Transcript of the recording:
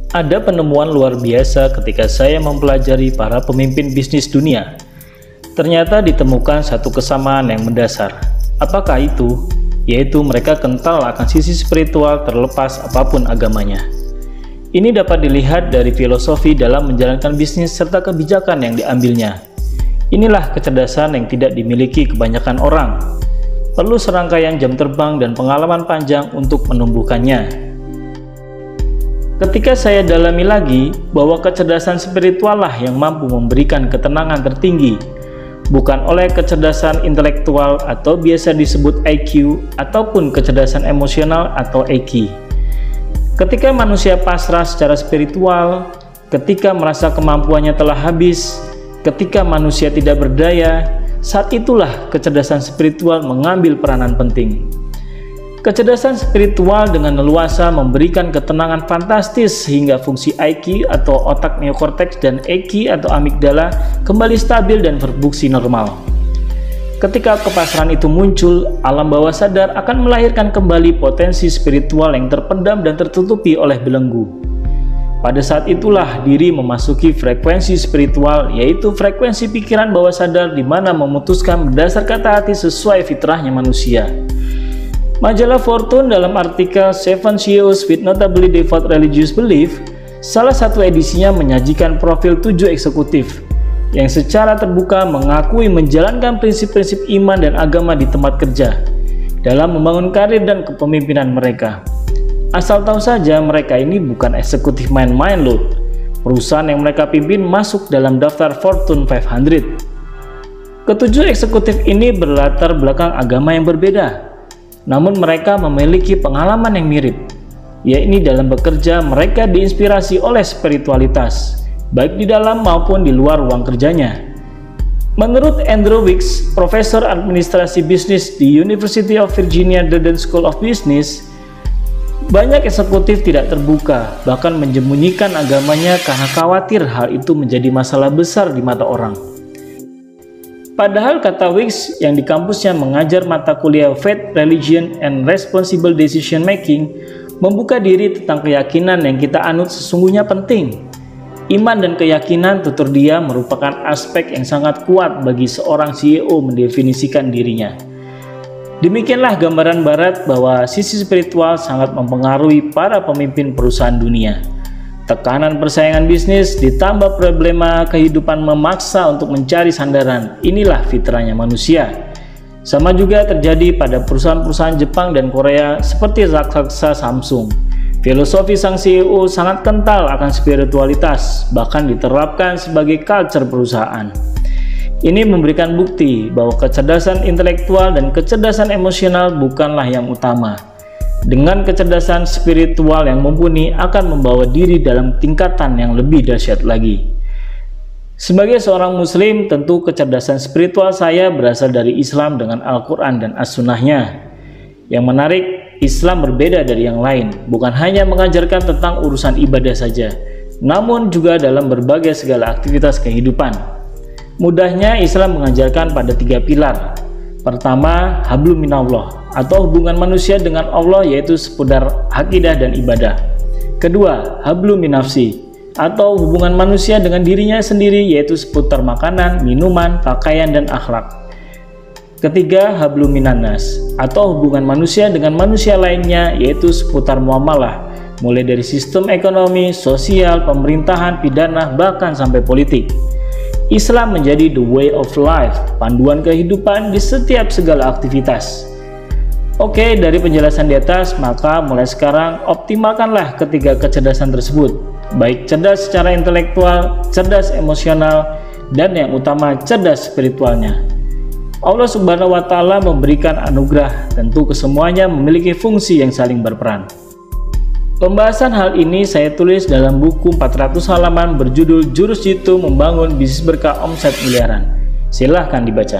Ada penemuan luar biasa ketika saya mempelajari para pemimpin bisnis dunia. Ternyata ditemukan satu kesamaan yang mendasar. Apakah itu? Yaitu mereka kental akan sisi spiritual terlepas apapun agamanya. Ini dapat dilihat dari filosofi dalam menjalankan bisnis serta kebijakan yang diambilnya. Inilah kecerdasan yang tidak dimiliki kebanyakan orang. Perlu serangkaian jam terbang dan pengalaman panjang untuk menumbuhkannya. Ketika saya dalami lagi bahwa kecerdasan spiritual lah yang mampu memberikan ketenangan tertinggi, bukan oleh kecerdasan intelektual atau biasa disebut IQ ataupun kecerdasan emosional atau EQ. Ketika manusia pasrah secara spiritual, ketika merasa kemampuannya telah habis, ketika manusia tidak berdaya, saat itulah kecerdasan spiritual mengambil peranan penting. Kecerdasan spiritual dengan leluasa memberikan ketenangan fantastis sehingga fungsi IQ atau otak neokorteks dan EQ atau amigdala kembali stabil dan berfungsi normal. Ketika kepasrahan itu muncul, alam bawah sadar akan melahirkan kembali potensi spiritual yang terpendam dan tertutupi oleh belenggu. Pada saat itulah diri memasuki frekuensi spiritual, yaitu frekuensi pikiran bawah sadar di mana memutuskan berdasar kata hati sesuai fitrahnya manusia. Majalah Fortune dalam artikel 7 CEOs with Notably Devout Religious Belief, salah satu edisinya menyajikan profil 7 eksekutif yang secara terbuka mengakui menjalankan prinsip-prinsip iman dan agama di tempat kerja dalam membangun karir dan kepemimpinan mereka. Asal tahu saja mereka ini bukan eksekutif main-main loh. Perusahaan yang mereka pimpin masuk dalam daftar Fortune 500. Ketujuh eksekutif ini berlatar belakang agama yang berbeda. Namun mereka memiliki pengalaman yang mirip, yaitu dalam bekerja mereka diinspirasi oleh spiritualitas, baik di dalam maupun di luar ruang kerjanya. Menurut Andrew Wicks, Profesor Administrasi Bisnis di University of Virginia Darden School of Business, banyak eksekutif tidak terbuka, bahkan menyembunyikan agamanya karena khawatir hal itu menjadi masalah besar di mata orang. Padahal kata Wicks yang di kampusnya mengajar mata kuliah Faith, Religion, and Responsible Decision Making, membuka diri tentang keyakinan yang kita anut sesungguhnya penting. Iman dan keyakinan, tutur dia, merupakan aspek yang sangat kuat bagi seorang CEO mendefinisikan dirinya. Demikianlah gambaran barat bahwa sisi spiritual sangat mempengaruhi para pemimpin perusahaan dunia. Tekanan persaingan bisnis ditambah problema kehidupan memaksa untuk mencari sandaran. Inilah fitrahnya manusia. Sama juga terjadi pada perusahaan-perusahaan Jepang dan Korea seperti raksasa Samsung. Filosofi sang CEO sangat kental akan spiritualitas, bahkan diterapkan sebagai culture perusahaan. Ini memberikan bukti bahwa kecerdasan intelektual dan kecerdasan emosional bukanlah yang utama. Dengan kecerdasan spiritual yang mumpuni akan membawa diri dalam tingkatan yang lebih dahsyat lagi. Sebagai seorang muslim, tentu kecerdasan spiritual saya berasal dari Islam dengan Al-Quran dan As-Sunnahnya. Yang menarik, Islam berbeda dari yang lain, bukan hanya mengajarkan tentang urusan ibadah saja, namun juga dalam berbagai segala aktivitas kehidupan. Mudahnya, Islam mengajarkan pada 3 pilar. Pertama, hablum minallah, atau hubungan manusia dengan Allah, yaitu seputar akidah dan ibadah. Kedua, hablum minafsi, atau hubungan manusia dengan dirinya sendiri, yaitu seputar makanan, minuman, pakaian, dan akhlak. Ketiga, hablum minannas, atau hubungan manusia dengan manusia lainnya, yaitu seputar muamalah, mulai dari sistem ekonomi, sosial, pemerintahan, pidana, bahkan sampai politik. Islam menjadi the way of life, panduan kehidupan di setiap segala aktivitas. Oke, dari penjelasan di atas, maka mulai sekarang optimalkanlah ketiga kecerdasan tersebut, baik cerdas secara intelektual, cerdas emosional, dan yang utama cerdas spiritualnya. Allah Subhanahu wa Ta'ala memberikan anugerah, tentu kesemuanya memiliki fungsi yang saling berperan. Pembahasan hal ini saya tulis dalam buku 400 halaman berjudul Jurus Jitu Membangun Bisnis Berkah Omset Miliaran. Silahkan dibaca.